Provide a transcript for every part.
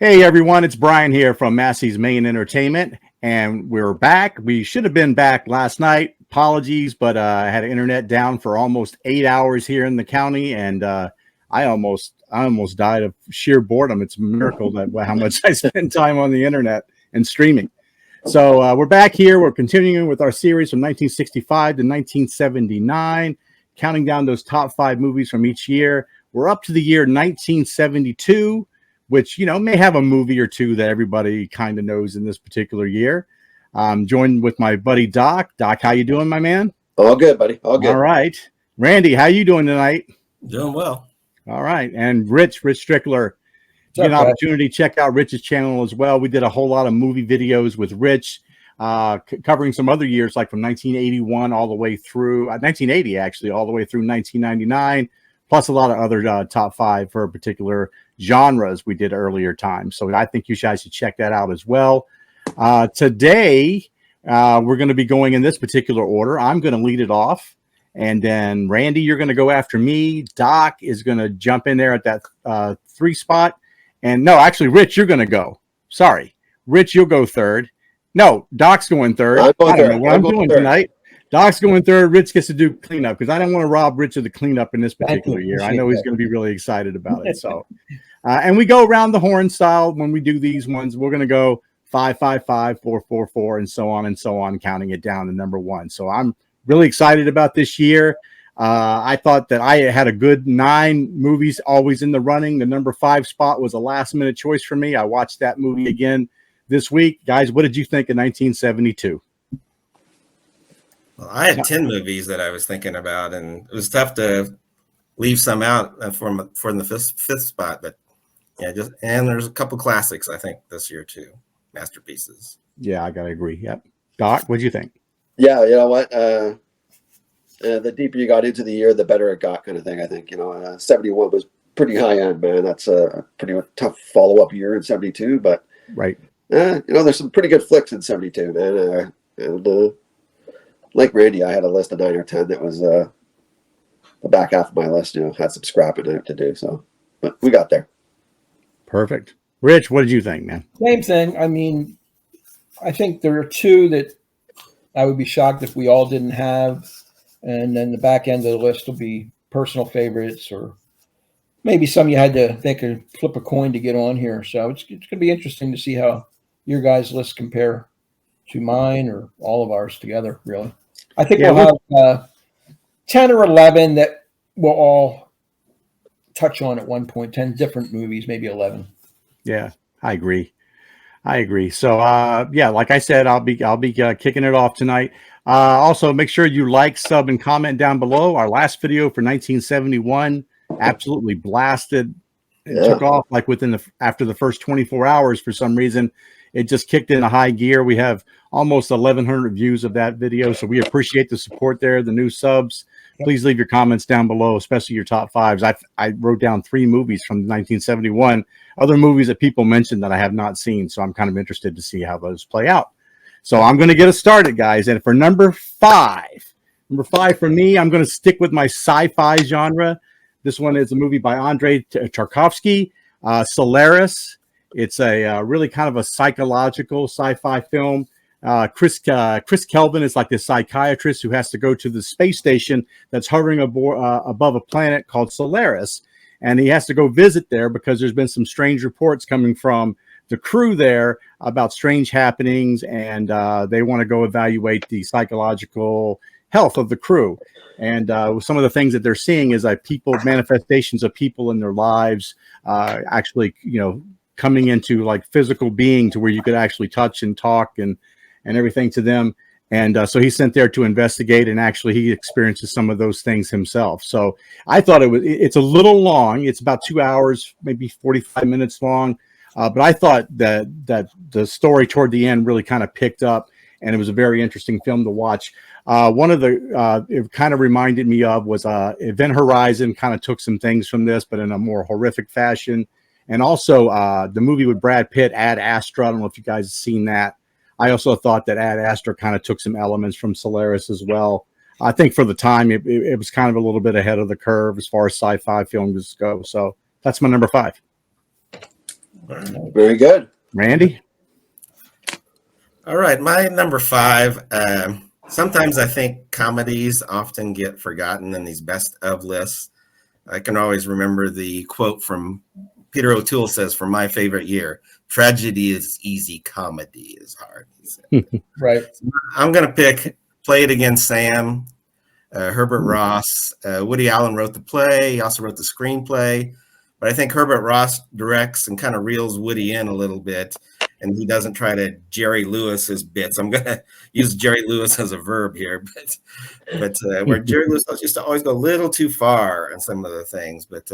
Hey everyone, it's Brian here from Massey's Main Entertainment, and we're back. We should have been back last night. Apologies, but I had internet down for almost 8 hours here in the county, and I almost died of sheer boredom. It's a miracle that how much I spend time on the internet and streaming. So we're back here. We're continuing with our series from 1965 to 1979, counting down those top 5 movies from each year. We're up to the year 1972. Which, may have a movie or two that everybody kind of knows in this particular year. I'm joined with my buddy, Doc. Doc, how you doing, my man? All good, buddy. All good. All right. Randy, how you doing tonight? Doing well. All right. And Rich Strickler. Get an opportunity to check out Rich's channel as well. We did a whole lot of movie videos with Rich, covering some other years, like from 1981 all the way through, 1980 actually, all the way through 1999, plus a lot of other top 5 for particular genres we did earlier times. So I think you guys should check that out as well. Today, we're going to be going in this particular order. I'm going to lead it off. And then Randy, you're going to go after me. Doc is going to jump in there at that 3 spot. And no, actually, Rich, you're going to go. Sorry. Rich, you'll go 3rd. No, Doc's going 3rd. I don't know what I'm doing tonight. Doc's going 3rd. Rich gets to do cleanup because I don't want to rob Rich of the cleanup in this particular year. I know he's going to be really excited about it. So, and we go around the horn style when we do these ones. We're going to go 5, 5, 5, 4, 4, 4, and so on, counting it down to number 1. So I'm really excited about this year. I thought that I had a good 9 movies always in the running. The number 5 spot was a last-minute choice for me. I watched that movie again this week. Guys, what did you think of 1972? Well, I had 10 movies that I was thinking about, and it was tough to leave some out for the fifth spot. But yeah, and there's a couple classics I think this year too, masterpieces. Yeah, I gotta agree. Yep. Doc, what'd you think? Yeah, you know what? The deeper you got into the year, the better it got, kind of thing. I think 71 was pretty high end, man. That's a pretty tough follow up year in 72, but right. There's some pretty good flicks in 72, man. And like Randy, I had a list of 9 or 10 that was the back half of my list. Had some scrapping to do. So, but we got there. Perfect. Rich, what did you think, man? Same thing. I mean, I think there are 2 that I would be shocked if we all didn't have, and then the back end of the list will be personal favorites, or maybe some you had to think or flip a coin to get on here. So it's going to be interesting to see how your guys' lists compare to mine or all of ours together, really. I think we'll have 10 or 11 that we'll all touch on at one point, 10 different movies, maybe 11. Yeah, I agree. So, like I said, I'll be kicking it off tonight. Also, make sure you like, sub, and comment down below. Our last video for 1971 absolutely blasted. It took off like after the first 24 hours for some reason. It just kicked in a high gear. We have almost 1,100 views of that video, so we appreciate the support there, the new subs. Please leave your comments down below, especially your top 5s. I wrote down 3 movies from 1971, other movies that people mentioned that I have not seen, so I'm kind of interested to see how those play out. So I'm going to get us started, guys. And for number 5 for me, I'm going to stick with my sci-fi genre. This one is a movie by Andrei Tarkovsky, Solaris. It's a really kind of a psychological sci-fi film. Chris Kelvin is like this psychiatrist who has to go to the space station that's hovering above a planet called Solaris. And he has to go visit there because there's been some strange reports coming from the crew there about strange happenings. And they want to go evaluate the psychological health of the crew. And some of the things that they're seeing is like manifestations of people in their lives, actually, coming into like physical being to where you could actually touch and talk and everything to them. And so he's sent there to investigate, and actually he experiences some of those things himself. So I thought it's a little long. It's about 2 hours, maybe 45 minutes long. But I thought that the story toward the end really kind of picked up, and it was a very interesting film to watch. One of the, it kind of reminded me of was Event Horizon, kind of took some things from this, but in a more horrific fashion. And also the movie with Brad Pitt, Ad Astra. I don't know if you guys have seen that. I also thought that Ad Astra kind of took some elements from Solaris as well. I think for the time, it was kind of a little bit ahead of the curve as far as sci-fi films go. So that's my number 5. Very good. Randy? All right, my number 5. Sometimes I think comedies often get forgotten in these best of lists. I can always remember the quote from Peter O'Toole says, "For my favorite year, tragedy is easy, comedy is hard." He said. Right. I'm going to pick Play It Again, Sam. Herbert Ross. Woody Allen wrote the play. He also wrote the screenplay. But I think Herbert Ross directs and kind of reels Woody in a little bit. And he doesn't try to Jerry Lewis his bits. I'm going to use Jerry Lewis as a verb here. But where Jerry Lewis used to always go a little too far in some of the things. But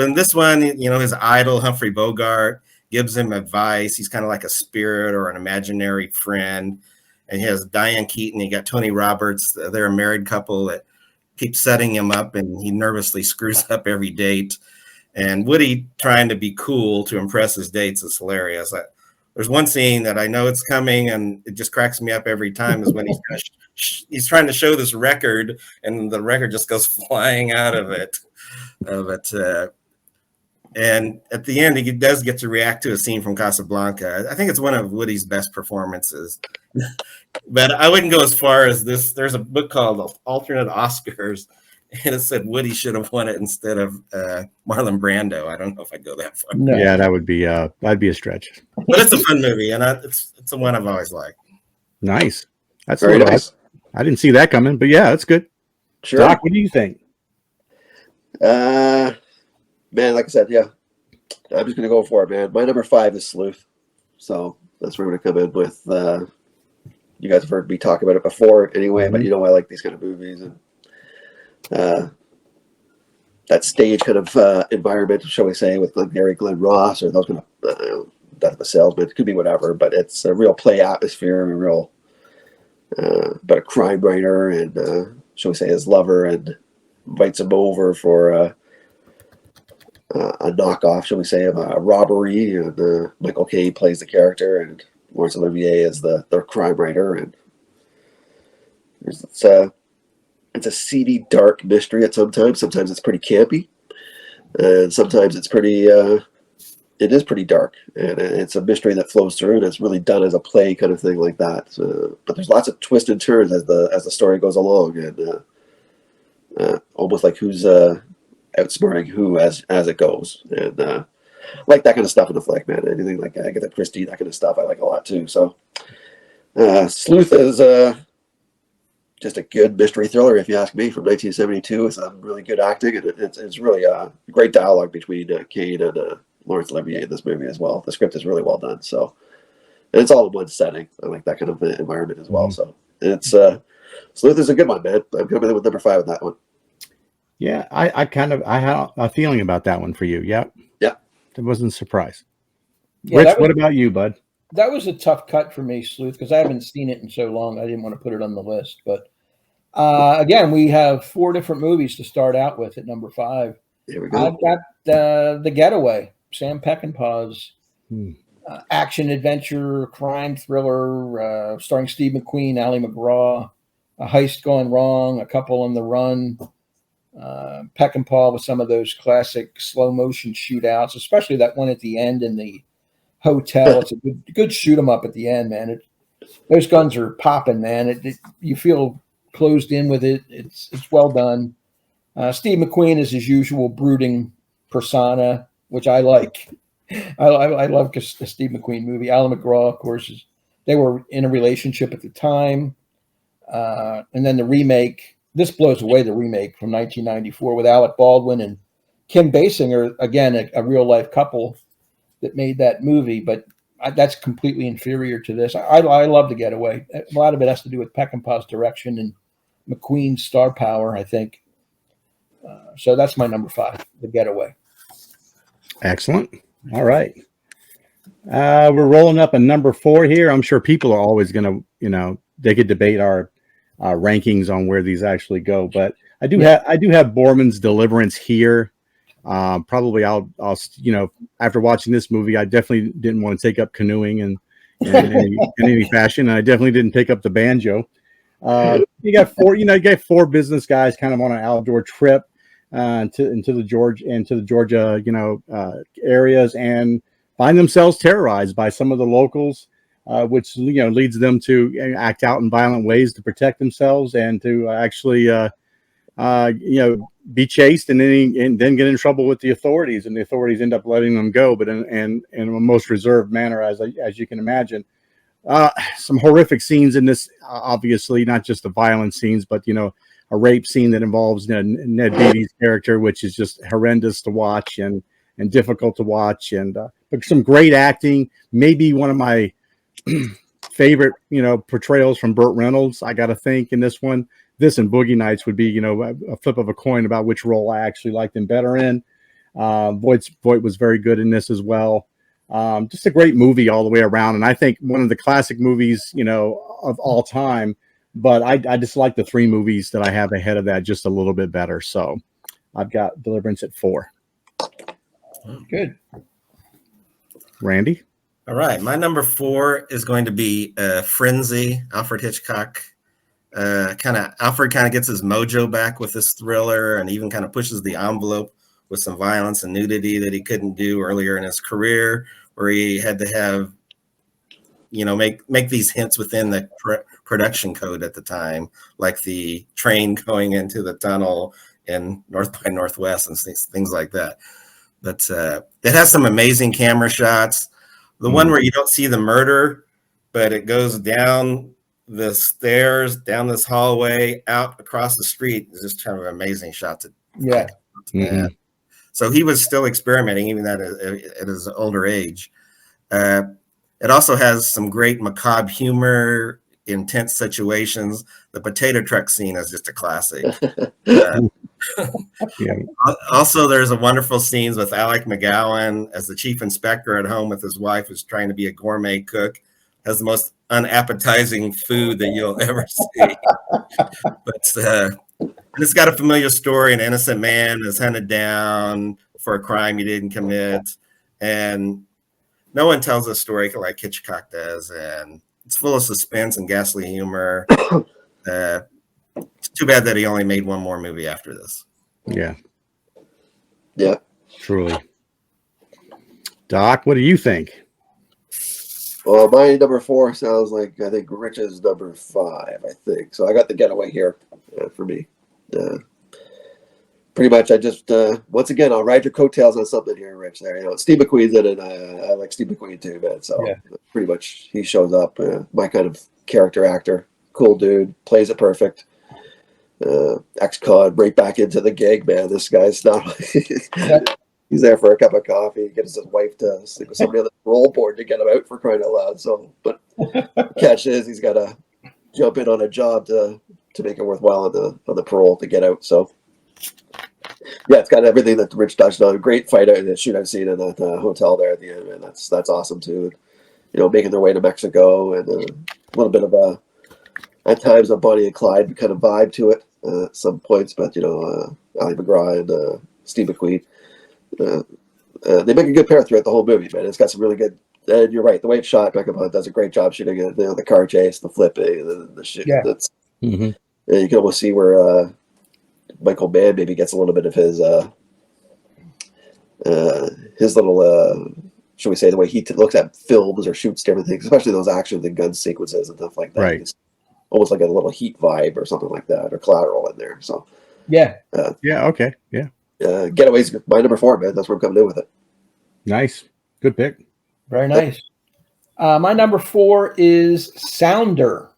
in this one, his idol, Humphrey Bogart, gives him advice. He's kind of like a spirit or an imaginary friend. And he has Diane Keaton. You got Tony Roberts. They're a married couple that keeps setting him up, and he nervously screws up every date. And Woody trying to be cool to impress his dates is hilarious. There's one scene that I know it's coming, and it just cracks me up every time. Is when he's trying to show this record, and the record just goes flying out of it. And at the end, he does get to react to a scene from Casablanca. I think it's one of Woody's best performances. But I wouldn't go as far as this. There's a book called Alternate Oscars, and it said Woody should have won it instead of Marlon Brando. I don't know if I'd go that far. No. Yeah, that'd be a stretch. But it's a fun movie, and it's the one I've always liked. Nice. That's very nice. I didn't see that coming, but yeah, that's good. Sure. Doc, what do you think? Man, like I said, yeah, I'm just gonna go for it, man. My number 5 is Sleuth, so that's where we're gonna come in with. You guys have heard me talk about it before, anyway, but I like these kind of movies and that stage kind of environment, shall we say, with Gary Glenn Ross or those kind of Death of a Salesman. It could be whatever, but it's a real play atmosphere, a real about a crime writer and shall we say his lover, and invites him over for a knockoff, shall we say, of a robbery, and Michael Caine plays the character, and Laurence Olivier is their crime writer, and it's a seedy, dark mystery at sometimes. Sometimes it's pretty campy, and sometimes it's pretty. It is pretty dark, and it's a mystery that flows through, and it's really done as a play kind of thing like that. But there's lots of twists and turns as the story goes along, and almost like who's outsmarting who as it goes, and like that kind of stuff in the flick, man. Anything like Agatha Christie, that kind of stuff, I like a lot too. So, Sleuth is just a good mystery thriller, if you ask me, from 1972. It's really good acting, and it's really great dialogue between Caine and Laurence Olivier in this movie as well. The script is really well done. So, and it's all in one setting. I like that kind of environment as well. So, it's Sleuth is a good one, man. I'm coming in with number 5 with that one. Yeah, I had a feeling about that one for you. Yep. Yeah. It wasn't a surprise. Yeah, Rich, what about you, bud? That was a tough cut for me, Sleuth, because I haven't seen it in so long. I didn't want to put it on the list. But again, we have 4 different movies to start out with at number 5. Here we go. I've got The Getaway, Sam Peckinpah's action adventure crime thriller starring Steve McQueen, Ali McGraw, a heist gone wrong, a couple on the run. Peckinpah with some of those classic slow motion shootouts, especially that one at the end in the hotel. It's a good shoot 'em up at the end, man. Those guns are popping, man. You feel closed in with it. It's well done. Steve McQueen is his usual brooding persona, which I like. I love the Steve McQueen movie. Alan McGraw, of course, they were in a relationship at the time, and then the remake. This blows away the remake from 1994 with Alec Baldwin and Kim Basinger, again, a real-life couple that made that movie, but that's completely inferior to this. I love The Getaway. A lot of it has to do with Peckinpah's direction and McQueen's star power, I think. So that's my number 5, The Getaway. Excellent. All right. We're rolling up a number 4 here. I'm sure people are always going to, they could debate our rankings on where these actually go, but I do have Borman's Deliverance here. Probably I'll after watching this movie, I definitely didn't want to take up canoeing in any fashion, and I definitely didn't take up the banjo. You got 4 business guys kind of on an outdoor trip into the Georgia areas, and find themselves terrorized by some of the locals, which leads them to act out in violent ways to protect themselves and to actually be chased and then get in trouble with the authorities, and the authorities end up letting them go, but in a most reserved manner, as you can imagine. Some horrific scenes in this, obviously, not just the violent scenes, but a rape scene that involves Ned Beatty's character, which is just horrendous to watch and difficult to watch, and but some great acting. Maybe one of my favorite portrayals from Burt Reynolds, I got to think, in this one. This and Boogie Nights would be a flip of a coin about which role I actually liked him better in. Voight was very good in this as well. Just a great movie all the way around, and I think one of the classic movies of all time. But I just like the 3 movies that I have ahead of that just a little bit better. So I've got Deliverance at 4. Good. Randy? All right. My number 4 is going to be Frenzy, Alfred Hitchcock. Alfred kind of gets his mojo back with this thriller, and even kind of pushes the envelope with some violence and nudity that he couldn't do earlier in his career, where he had to have, make these hints within the production code at the time, like the train going into the tunnel in North by Northwest and things like that. But it has some amazing camera shots. The one where you don't see the murder, but it goes down the stairs, down this hallway, out across the street, is just kind of an amazing shot to Mm-hmm. So he was still experimenting even at his older age. It also has some great macabre humor, intense situations. The potato truck scene is just a classic. Also, there's a wonderful scenes with Alec McGowan as the chief inspector at home with his wife, who's trying to be a gourmet cook, has the most unappetizing food that you'll ever see. But it's got a familiar story. An innocent man is hunted down for a crime he didn't commit, and no one tells a story like Hitchcock does, and it's full of suspense and ghastly humor. It's too bad that he only made one more movie after this. Yeah. Yeah. Truly. Doc, what do you think? Well, my number 4 sounds like, I think, Rich's number 5, I think. So I got The Getaway here for me. Pretty much, I just, once again, I'll ride your coattails on something here, Rich. There, Steve McQueen's in it. I like Steve McQueen too, man. So pretty much, he shows up. My kind of character actor, cool dude, plays it perfect. Ex-con, right back into the gig, man. This guy's not. He's there for a cup of coffee. Gets his wife to sleep with somebody on the roll board to get him out, for crying out loud. So, but catch is he's got to jump in on a job to make it worthwhile on the parole to get out. So, yeah, it's got everything that Rich touched on. Great fight out in the shoot I've seen in that hotel there at the end, man. That's awesome too. Making their way to Mexico, and a little bit of at times a Bonnie and Clyde kind of vibe to it at some points. But Ali McGraw and Steve McQueen. They make a good pair throughout the whole movie, man. It's got some really good. And you're right, the way it's shot, Beckham does a great job shooting it. The car chase, the flipping, the shit. Yeah. That's you can almost see where Michael Mann maybe gets a little bit of his little, should we say, the way he looks at films or shoots different things, especially those action and gun sequences and stuff like that. Right. It's almost like a little Heat vibe or something like that, or Collateral in there. So Okay. Yeah. Getaway's my number 4, man. That's where I'm coming in with it. Nice. Good pick. Very nice. My number 4 is Sounder.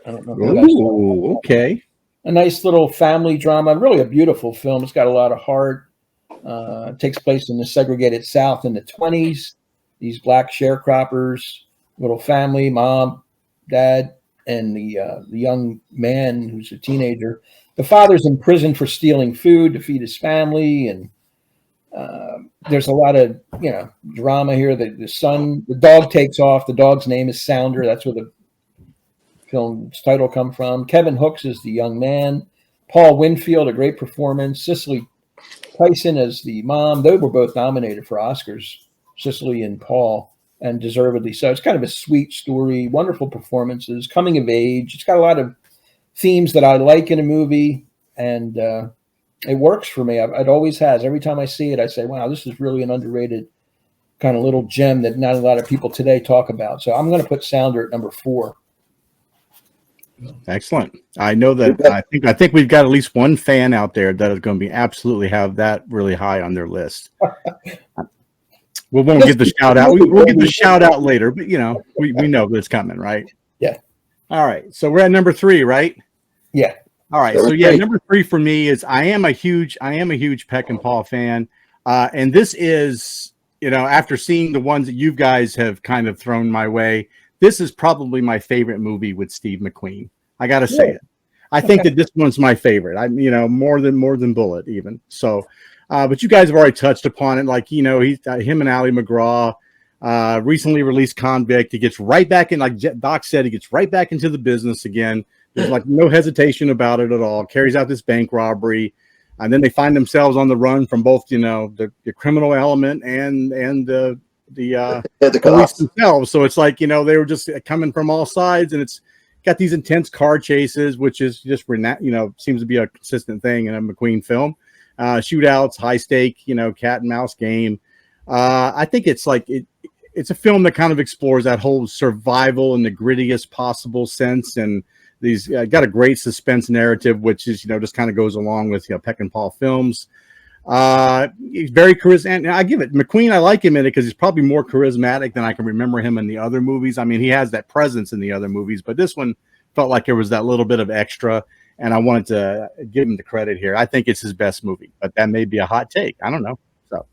I don't know. Ooh, okay. A nice little family drama. Really a beautiful film. It's got a lot of heart. It takes place in the segregated South in the 1920s. These black sharecroppers, little family, mom, dad, and the young man who's a teenager. The father's in prison for stealing food to feed his family, and there's a lot of drama here. The dog takes off. The dog's name is Sounder. That's where the film's title come from. Kevin Hooks is the young man. Paul Winfield, a great performance. Cicely Tyson as the mom. They were both nominated for Oscars, Cicely and Paul, and deservedly so. It's kind of a sweet story, wonderful performances, coming of age. It's got a lot of themes that I like in a movie, and it works for me. It always has. Every time I see it, I say, wow, this is really an underrated kind of little gem that not a lot of people today talk about. So I'm going to put Sounder at number 4. Excellent. I know that I think we've got at least one fan out there that is going to be absolutely have that really high on their list. We won't give the shout out. We'll give the shout out later, but you know, we know that it's coming, right? Yeah. All right. So we're at number 3, right? Yeah. All right. So yeah, number 3 for me is I am a huge Peck and Paul fan. And this is, you know, after seeing the ones that you guys have kind of thrown my way, this is probably my favorite movie with Steve McQueen. I got to say it. I think that this one's my favorite. You know, more than Bullet even. So, but you guys have already touched upon it. Like, you know, him and Ali McGraw, recently released convict. He gets right back in, like Doc said, he gets right back into the business again. There's like no hesitation about it at all. Carries out this bank robbery. And then they find themselves on the run from both, you know, the criminal element and the police themselves. So it's like, you know, they were just coming from all sides, and it's got these intense car chases, which is just, you know, seems to be a consistent thing in a McQueen film. Shootouts, high stake, you know, cat and mouse game. I think it's like it's a film that kind of explores that whole survival in the grittiest possible sense, and these got a great suspense narrative, which is, you know, just kind of goes along with, you know, Peck and Paul films. He's very charismatic, and I give it McQueen. I like him in it because he's probably more charismatic than I can remember him in the other movies. I mean, he has that presence in the other movies, but this one felt like there was that little bit of extra, and I wanted to give him the credit here. I think it's his best movie, but that may be a hot take. I don't know. So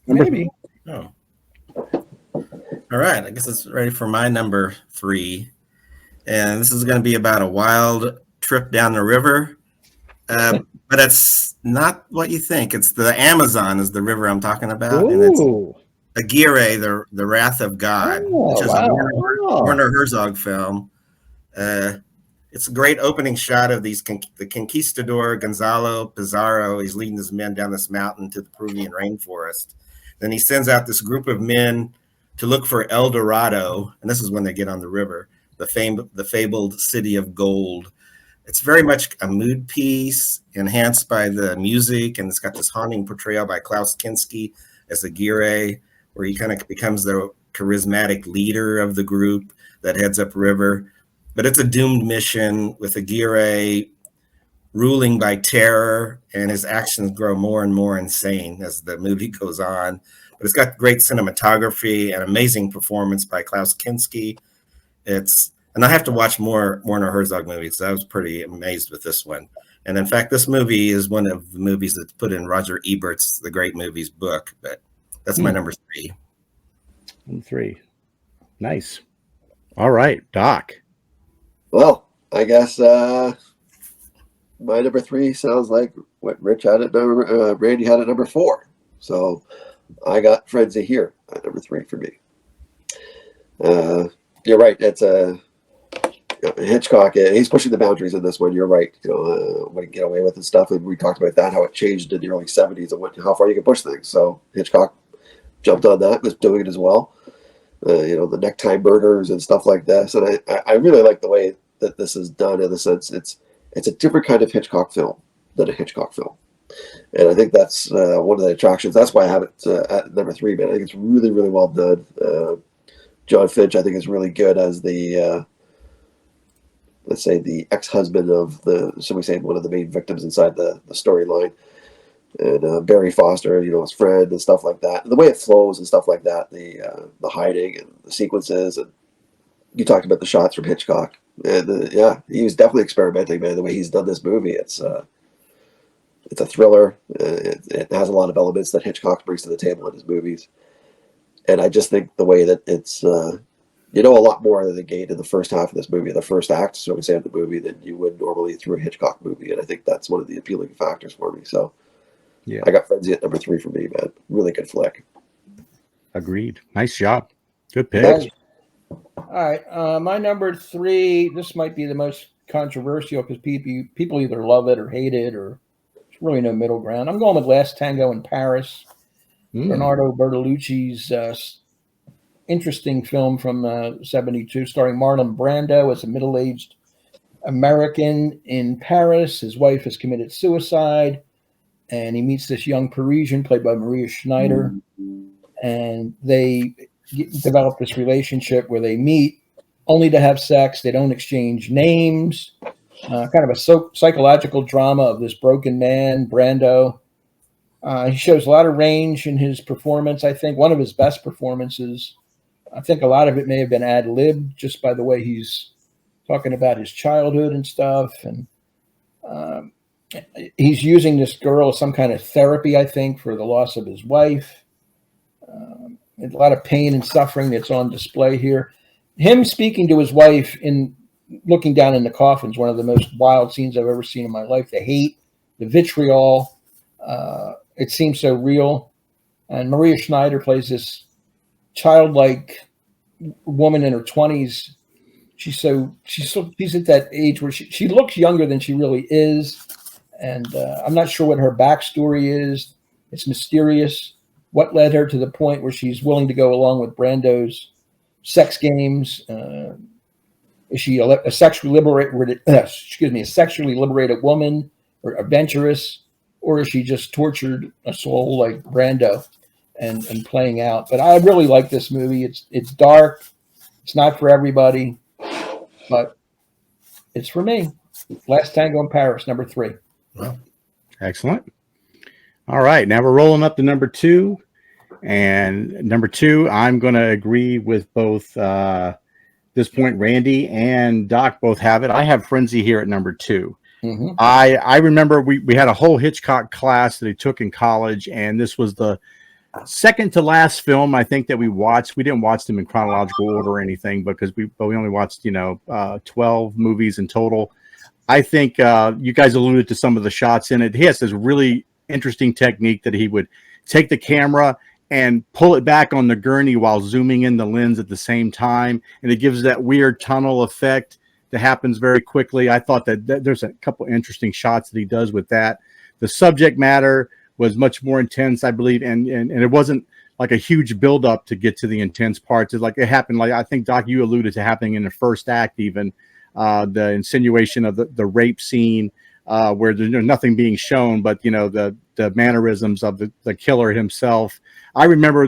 maybe. Oh. All right. I guess it's ready for my number 3. And this is going to be about a wild trip down the river. But it's not what you think. It's the Amazon is the river I'm talking about. Ooh. And it's Aguirre, the Wrath of God, which is a Werner Herzog film. It's a great opening shot of the conquistador Gonzalo Pizarro. He's leading his men down this mountain to the Peruvian rainforest. Then he sends out this group of men to look for El Dorado, and this is when they get on the river, the fabled city of gold. It's very much a mood piece, enhanced by the music, and it's got this haunting portrayal by Klaus Kinski as Aguirre, where he kind of becomes the charismatic leader of the group that heads upriver. But it's a doomed mission with Aguirre ruling by terror, and his actions grow more and more insane as the movie goes on. But it's got great cinematography and amazing performance by Klaus Kinski. And I have to watch more Werner Herzog movies. I was pretty amazed with this one. And in fact, this movie is one of the movies that's put in Roger Ebert's The Great Movies book. But that's my number 3. 3. Nice. All right, Doc. Well, I guess my number 3 sounds like what Rich had at Randy had at number 4. So I got Frenzy here at number 3 for me. You're right. It's Hitchcock. He's pushing the boundaries in this one. You're right. You know, what he can get away with and stuff. And we talked about that, how it changed in the early 70s and how far you can push things. So Hitchcock jumped on that, was doing it as well. You know, the necktie murders and stuff like this. And I really like the way that this is done, in the sense it's a different kind of Hitchcock film than a Hitchcock film. And I think that's one of the attractions. That's why I have it at number 3, man. I think it's really, really well done. John Finch, I think, is really good as the, let's say, the ex-husband of one of the main victims inside the storyline. And Barry Foster, you know, his friend and stuff like that. And the way it flows and stuff like that, the hiding and the sequences. And you talked about the shots from Hitchcock. And yeah, he was definitely experimenting, man, the way he's done this movie. It's a thriller. It has a lot of elements that Hitchcock brings to the table in his movies. And I just think the way that it's, you know, a lot more of the gate in the first half of this movie, the first act, so we say, of the movie, than you would normally through a Hitchcock movie. And I think that's one of the appealing factors for me. So yeah, I got Frenzy at number 3 for me, man. Really good flick. Agreed. Nice job. Good pick. Nice. All right. My number 3, this might be the most controversial because people either love it or hate it, or there's really no middle ground. I'm going with Last Tango in Paris. Bernardo Bertolucci's interesting film from 72, starring Marlon Brando as a middle-aged American in Paris. His wife has committed suicide, and he meets this young Parisian played by Maria Schneider. and they develop this relationship where they meet only to have sex. They don't exchange names. Kind of a psychological drama of this broken man, Brando. He shows a lot of range in his performance. I think one of his best performances. I think a lot of it may have been ad-libbed just by the way he's talking about his childhood and stuff. And he's using this girl as some kind of therapy, I think, for the loss of his wife. A lot of pain and suffering that's on display here. Him speaking to his wife in looking down in the coffin is one of the most wild scenes I've ever seen in my life. The hate, the vitriol, it seems so real. And Maria Schneider plays this childlike woman in her 20s. She's at that age where she looks younger than she really is. And I'm not sure what her backstory is. It's mysterious. What led her to the point where she's willing to go along with Brando's sex games? Is she a sexually liberated, a sexually liberated woman, or adventurous, or is she just tortured a soul like Brando and playing out? But I really like this movie. It's dark. It's not for everybody, but it's for me. Last Tango in Paris, number 3. Well, Excellent. All right, now we're rolling up to number 2. And number 2, I'm going to agree with both this point. Randy and Doc both have it. I have Frenzy here at number 2. Mm-hmm. I remember we had a whole Hitchcock class that he took in college, and this was the second to last film I think that we watched. We didn't watch them in chronological order or anything because we only watched 12 movies in total. I think you guys alluded to some of the shots in it. He has this really interesting technique that he would take the camera and pull it back on the gurney while zooming in the lens at the same time, and it gives that weird tunnel effect that happens very quickly. I thought that there's a couple interesting shots that he does with that. The subject matter was much more intense, I believe, and it wasn't like a huge buildup to get to the intense parts. It's like it happened, like I think, Doc, you alluded to happening in the first act even, the insinuation of the rape scene, where there's nothing being shown, but the mannerisms of the killer himself. I remember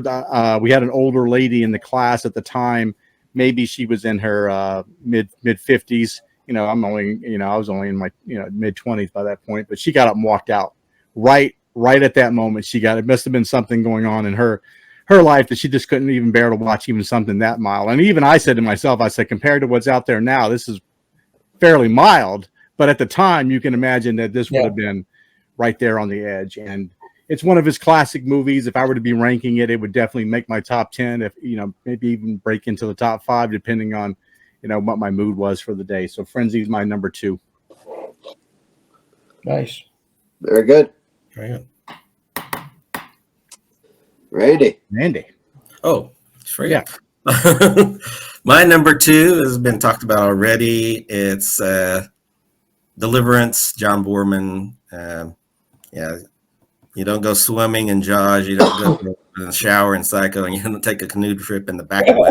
we had an older lady in the class at the time. Maybe she was in her mid 50s. I was only in my mid 20s by that point. But she got up and walked out right at that moment. It must have been something going on in her life that she just couldn't even bear to watch even something that mild. And even I said to myself, compared to what's out there now, this is fairly mild. But at the time, you can imagine that this would have been right there on the edge. And it's one of his classic movies. If I were to be ranking it, it would definitely make my top 10. If maybe even break into the top 5, depending on what my mood was for the day. So Frenzy is my number 2. Nice. Very good. very good. Randy. Oh, it's free. Yeah. My number 2 has been talked about already. It's Deliverance, John Boorman. You don't go swimming in Jaws. You don't go to the shower in Psycho, and you don't take a canoe trip in the back of it.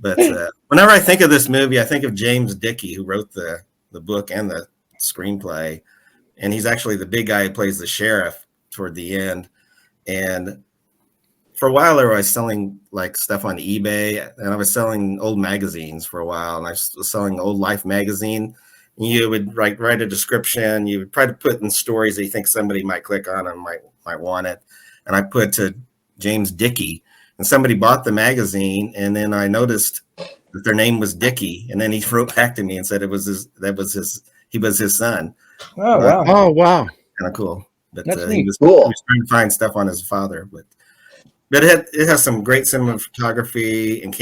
But whenever I think of this movie, I think of James Dickey, who wrote the book and the screenplay. And he's actually the big guy who plays the sheriff toward the end. And for a while there, I was selling like stuff on eBay, and I was selling old magazines for a while. And I was selling Old Life magazine. And you would write a description. You would try to put in stories that you think somebody might click on and might want it. And I put to James Dickey, and somebody bought the magazine. And then I noticed that their name was Dickey. And then he wrote back to me and said he was his son. Oh, wow. Oh, wow. Kind of cool. But That's he neat. was Cool. trying to find stuff on his father. But it has some great cinematography and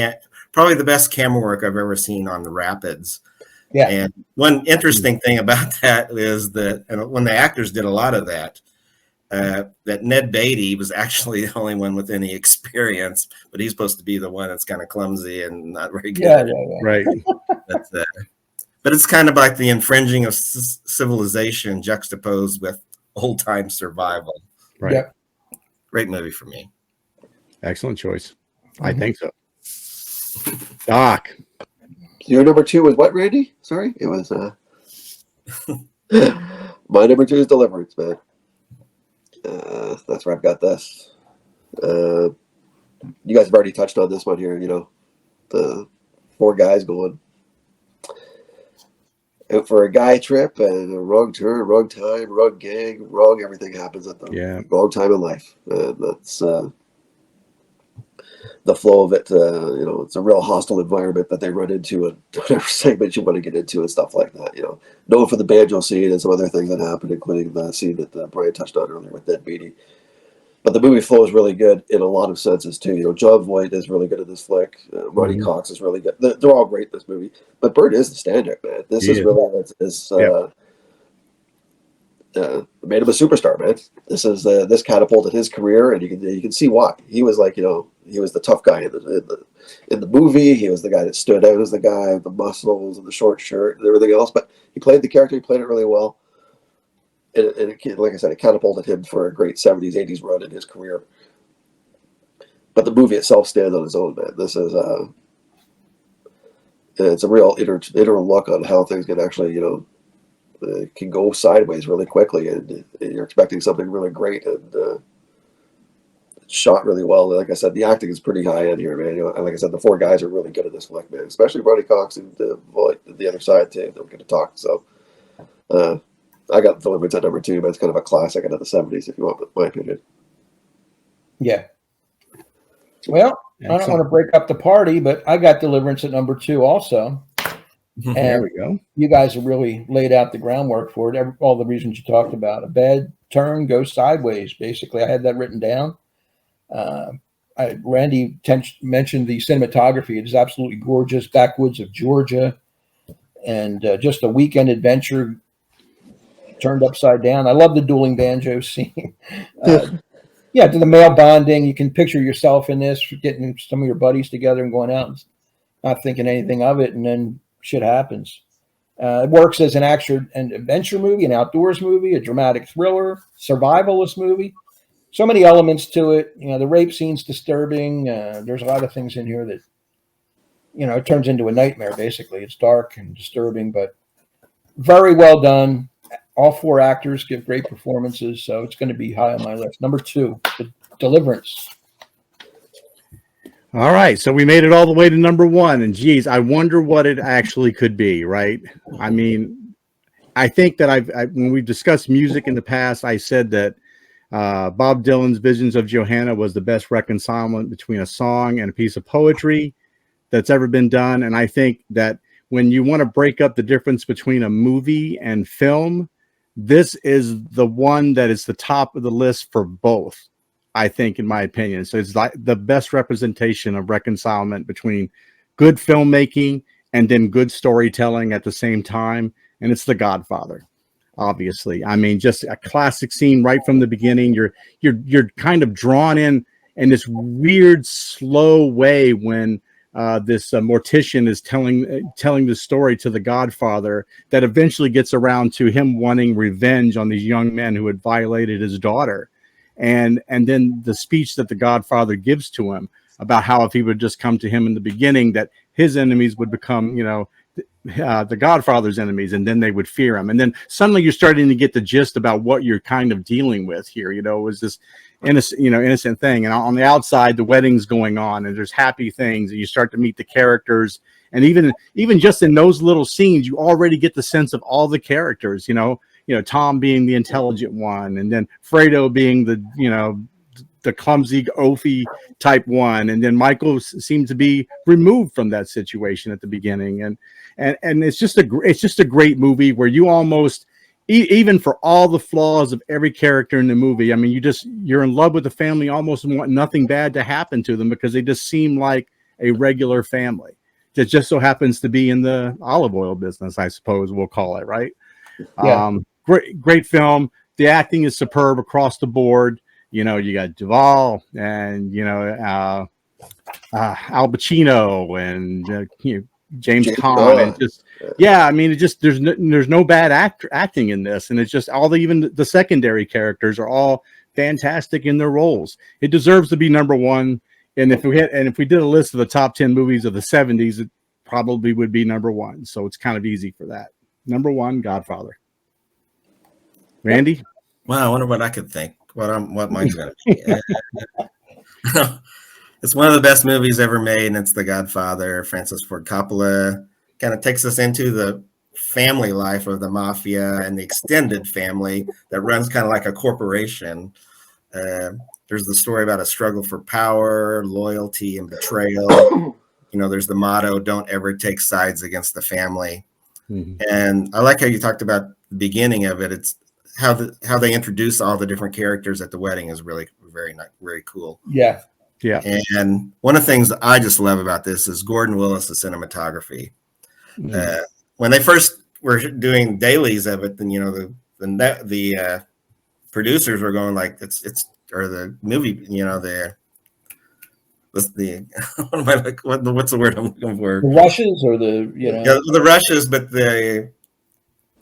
probably the best camera work I've ever seen on the Rapids. Yeah. And one interesting thing about that is that when the actors did a lot of that, that Ned Beatty was actually the only one with any experience, but he's supposed to be the one that's kind of clumsy and not very good. Yeah. Right. But it's kind of like the infringing of civilization juxtaposed with old time survival. Right. Yeah. Great movie for me. Excellent choice. I think so. Doc. Your number 2 was what, Randy? Sorry, it was my number 2 is Deliverance, man. That's where I've got this. You guys have already touched on this one here. The 4 guys going out for a guy trip, and a wrong turn, wrong time, wrong gang, wrong everything happens at the wrong time in life. And that's the flow of it. It's a real hostile environment that they run into, and whatever segment you want to get into and stuff like that. Known for the banjo scene and some other things that happened, including the scene that Brian touched on earlier with Dead Beatty. But the movie flow is really good in a lot of senses too. John Voight is really good at this flick. Ronnie Cox is really good. They're all great in this movie. But Burt is the standard, man. This is really made him a superstar, man. This catapulted his career, and you can see why. He was he was the tough guy in the movie. He was the guy that stood out as the guy with the muscles and the short shirt and everything else. But he played the character. He played it really well. And like I said, it catapulted him for a great 70s, 80s run in his career. But the movie itself stands on its own, man. This is it's a real inner look on how things can actually, can go sideways really quickly, and you're expecting something really great, and it's shot really well. Like I said, the acting is pretty high end here, man. And like I said, the 4 guys are really good at this flick, man. Especially Ronnie Cox and Voight, the other side too. They're going to talk. So I got Deliverance at number 2, but it's kind of a classic out of the 70s, if you want my opinion. Yeah. Well, I don't want to break up the party, but I got Deliverance at number 2 also. And there we go. You guys have really laid out the groundwork for it. All the reasons you talked about. A bad turn goes sideways, basically. I had that written down. Randy mentioned the cinematography. It is absolutely gorgeous. Backwoods of Georgia. And just a weekend adventure turned upside down. I love the dueling banjo scene. To the male bonding. You can picture yourself in this, getting some of your buddies together and going out and not thinking anything of it, and then shit happens. It works as an action and adventure movie, an outdoors movie, a dramatic thriller, survivalist movie. So many elements to it. The rape scene's disturbing. There's a lot of things in here that, it turns into a nightmare, basically. It's dark and disturbing, but very well done. All 4 actors give great performances, so it's going to be high on my list. Number 2, Deliverance. All right, so we made it all the way to number 1, and geez, I wonder what it actually could be, right? I mean, I think that when we've discussed music in the past, I said that Bob Dylan's Visions of Johanna was the best reconcilement between a song and a piece of poetry that's ever been done, and I think that when you want to break up the difference between a movie and film, this is the one that is the top of the list for both, I think, in my opinion. So it's like the best representation of reconcilement between good filmmaking and then good storytelling at the same time. And it's The Godfather, obviously. I mean, just a classic scene right from the beginning. You're kind of drawn in this weird, slow way when this mortician is telling the story to the Godfather that eventually gets around to him wanting revenge on these young men who had violated his daughter. And then the speech that the Godfather gives to him about how if he would just come to him in the beginning, that his enemies would become, the Godfather's enemies, and then they would fear him. And then suddenly you're starting to get the gist about what you're kind of dealing with here. It was this innocent thing. And on the outside, the wedding's going on and there's happy things, and you start to meet the characters. And even just in those little scenes, you already get the sense of all the characters, Tom being the intelligent one, and then Fredo being the clumsy, oafy type one, and then Michael seemed to be removed from that situation at the beginning, and it's just a great movie where you almost, even for all the flaws of every character in the movie, I mean, you're in love with the family, almost want nothing bad to happen to them because they just seem like a regular family that just so happens to be in the olive oil business, I suppose we'll call it, right? Yeah. Great film. The acting is superb across the board. You got Duvall and Al Pacino and James Caan, and just I mean, there's no bad acting in this, and it's just even the secondary characters are all fantastic in their roles. It deserves to be number 1. And if we did a list of the top 10 movies of the 70s, it probably would be number 1. So it's kind of easy for that. Number 1, Godfather. Randy? Well, I wonder what I could think. what mine's going to be. It's one of the best movies ever made, and it's The Godfather. Francis Ford Coppola kind of takes us into the family life of the mafia and the extended family that runs kind of like a corporation. There's the story about a struggle for power, loyalty, and betrayal. There's the motto, don't ever take sides against the family. Mm-hmm. And I like how you talked about the beginning of it. It's how they introduce all the different characters at the wedding is really very cool. Yeah. Yeah. And one of the things that I just love about this is Gordon Willis' cinematography. Mm-hmm. When they first were doing dailies of it, then the producers were going like or the movie, what's the word I'm looking for? The rushes or the rushes, but the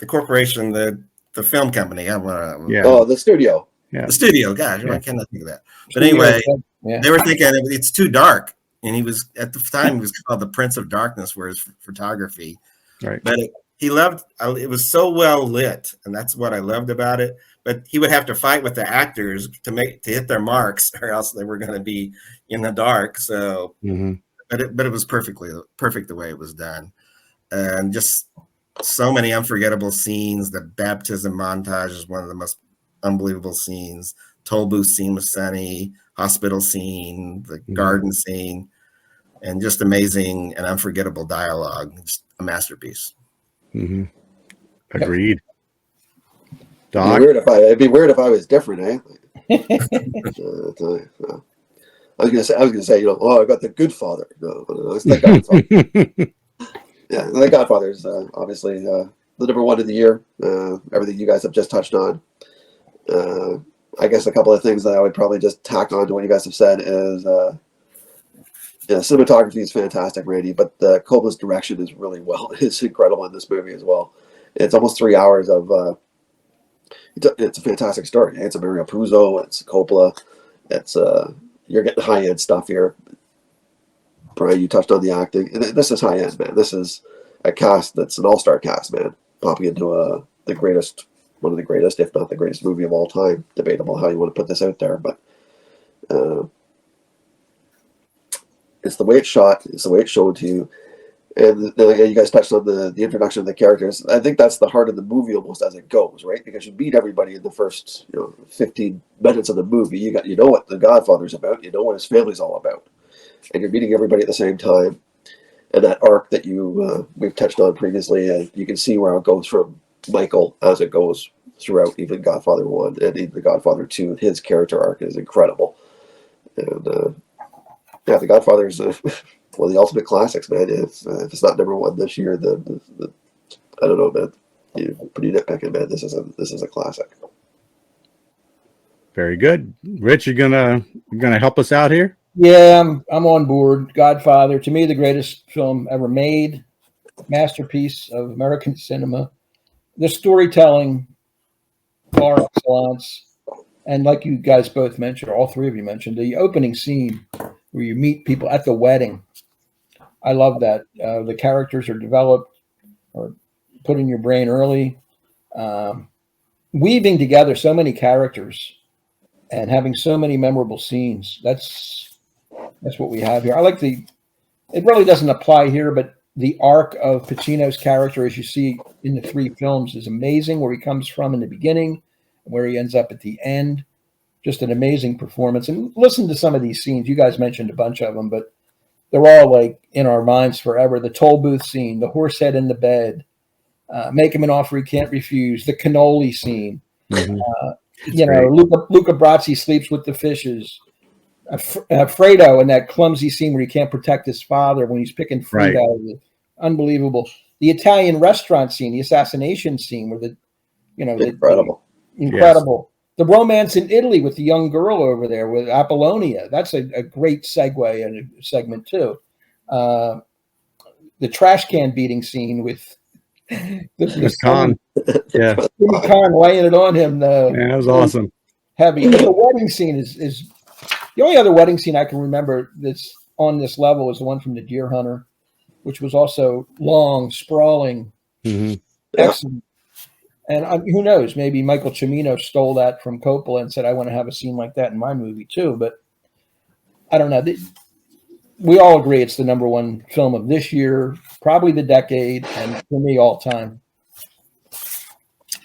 corporation, the film company. Oh, the studio. Yeah. The studio. Gosh, I cannot think of that. But anyway, they were thinking it's too dark, and he was at the time he was called the Prince of Darkness for his photography. Right. But he loved it was so well lit, and that's what I loved about it. But he would have to fight with the actors to hit their marks, or else they were going to be in the dark. So, but it was perfect the way it was done, and just so many unforgettable scenes. The baptism montage is one of the most unbelievable scenes. Toll booth scene with Sonny, hospital scene, the garden scene, and just amazing and unforgettable dialogue. Just a masterpiece. Mm-hmm. Agreed. Doc? It'd be weird if I was different, eh? I was gonna say, I got the Godfather. No, it's the Godfather. Yeah, the Godfather is obviously the number one of the year. Everything you guys have just touched on. I guess a couple of things that I would probably just tack on to what you guys have said is, cinematography is fantastic, Randy, but the Coppola's direction is it's incredible in this movie as well. It's almost 3 hours of. It's a fantastic story. It's a Mario Puzo. It's Coppola. It's you're getting high end stuff here. Brian, you touched on the acting. And this is high end, man. This is a cast that's an all-star cast, man. Popping into one of the greatest, if not the greatest movie of all time. Debatable how you want to put this out there, but it's the way it's shot. It's the way it's shown to you. And you guys touched on the introduction of the characters. I think that's the heart of the movie almost as it goes, right? Because you meet everybody in the first 15 minutes of the movie. You know what the Godfather's about. You know what his family's all about. And you're meeting everybody at the same time. And that arc that we've touched on previously, you can see where it goes from Michael as it goes throughout even Godfather 1 and even the Godfather 2. His character arc is incredible. And the Godfather is one of the ultimate classics, man. If it's not number one this year, then I don't know, man. You're pretty nitpicking, man. This is a classic. Very good, Rich. You're gonna help us out here. Yeah, I'm on board. Godfather, to me, the greatest film ever made, masterpiece of American cinema. The storytelling, par excellence, and like you guys both mentioned, all three of you mentioned, the opening scene where you meet people at the wedding. I love that. The characters are developed or put in your brain early. Weaving together so many characters and having so many memorable scenes. That's what we have here. I like it really doesn't apply here, but the arc of Pacino's character, as you see in the three films, is amazing, where he comes from in the beginning and where he ends up at the end. Just an amazing performance. And listen to some of these scenes. You guys mentioned a bunch of them, but they're all like in our minds forever. The toll booth scene, the horse head in the bed, make him an offer he can't refuse, the cannoli scene. Mm-hmm. Luca Brasi sleeps with the fishes. Fredo in that clumsy scene where he can't protect his father when he's picking fruit out of it. Unbelievable. The Italian restaurant scene, the assassination scene where incredible. Incredible. Yes. The romance in Italy with the young girl over there with Apollonia. That's a great segue and a segment too. The trash can beating scene with the Khan. Yeah. Khan laying it on him. That was awesome. Heavy. The wedding scene is the only other wedding scene I can remember that's on this level is the one from The Deer Hunter, which was also long, sprawling, excellent. And who knows? Maybe Michael Cimino stole that from Coppola and said, "I want to have a scene like that in my movie too." But I don't know. We all agree it's the #1 film of this year, probably the decade, and for me, all time.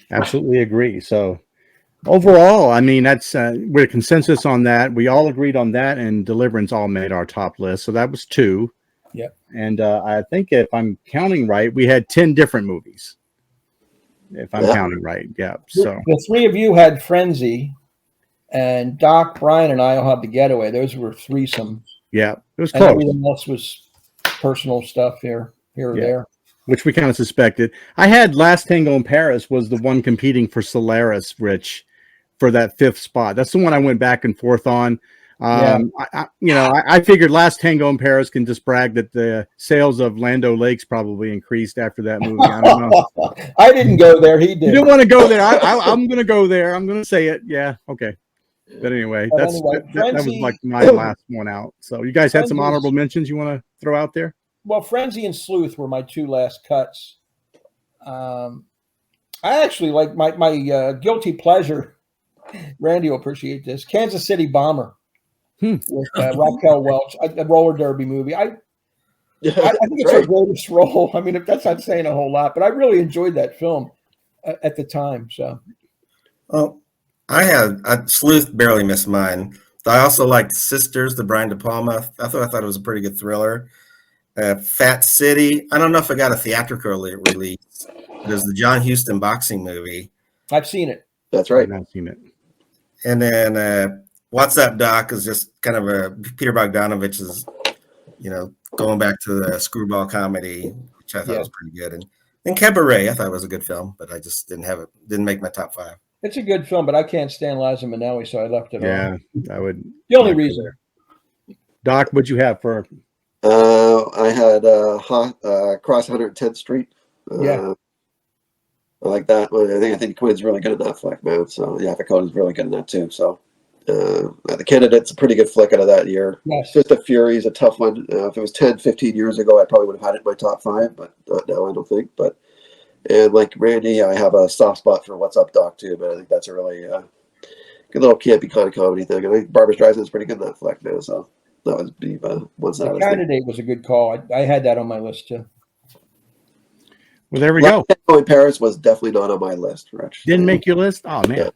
Absolutely agree. So overall, I mean, that's we're consensus on that. We all agreed on that, and Deliverance all made our top list. So that was 2. Yep. And I think if I'm counting right, we had 10 different movies. If I'm counting right, yeah. So the 3 of you had Frenzy, and Doc, Brian, and I all had The Getaway. Those were threesomes. yeah, it was And close. everything else was personal stuff here or there. Which we kind of suspected. I had Last Tango in Paris was the one competing for Solaris, Rich, for that 5th spot. That's the one I went back and forth on. I figured Last Tango in Paris can just brag that the sales of Land O'Lakes probably increased after that movie. I don't know. I didn't go there. He did. You didn't want to go there. I'm going to go there. I'm going to say it. Yeah. Okay. But anyway, that was like my last one out. So you guys had some honorable mentions you want to throw out there? Well, Frenzy and Sleuth were my 2 last cuts. I actually like my guilty pleasure. Randy will appreciate this. Kansas City Bomber with Raquel Welch, a roller derby movie. I think it's her greatest role. I mean, if that's not saying a whole lot, but I really enjoyed that film at the time. So, well, Sleuth barely missed mine. I also liked Sisters, the Brian De Palma. I thought it was a pretty good thriller. Fat City. I don't know if I got a theatrical release. There's the John Huston boxing movie. I've seen it. That's right. I've seen it. And then What's Up, Doc is just kind of a Peter Bogdanovich's, going back to the screwball comedy, which I thought was pretty good. And Cabaret, I thought was a good film, but I just didn't make my top 5. It's a good film, but I can't stand Liza Minnelli, so I left it on. Yeah, I would. The only reason. Doc, what'd you have for? I had Cross 110th Street. Yeah. I like that. I think Quinn's really good in that flick, man. So yeah, Dakota's really good in that too. So The Candidate's a pretty good flick out of that year. Yes. Fist of Fury is a tough one. If it was 10, 15 years ago, I probably would have had it in my top 5, but not now, I don't think. And like Randy, I have a soft spot for What's Up, Doc too, man. I think that's a really good little campy kind of comedy thing. And I think Barbra Streisand's pretty good in that flick, man. So that would be ones that I The was Candidate was a good call. I had that on my list too. Well, there we go. in Paris was definitely not on my list, Rich. Didn't make your list? Oh, man. Yeah.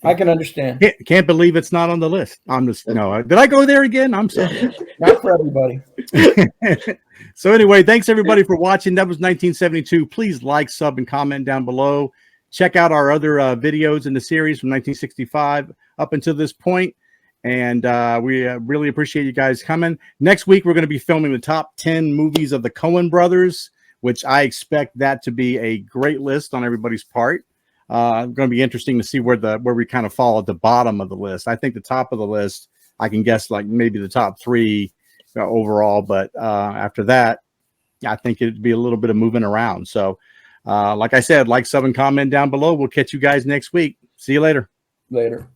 I can understand. Can't believe it's not on the list. I'm just, no. Did I go there again? I'm sorry. Not for everybody. So anyway, thanks everybody for watching. That was 1972. Please like, sub, and comment down below. Check out our other videos in the series from 1965 up until this point. And we really appreciate you guys coming. Next week, we're going to be filming the top 10 movies of the Coen brothers, which I expect that to be a great list on everybody's part. Going to be interesting to see where we kind of fall at the bottom of the list. I think the top of the list, I can guess like maybe the top 3 overall, but after that, I think it'd be a little bit of moving around. So, like I said, like, sub, and comment down below. We'll catch you guys next week. See you later. Later.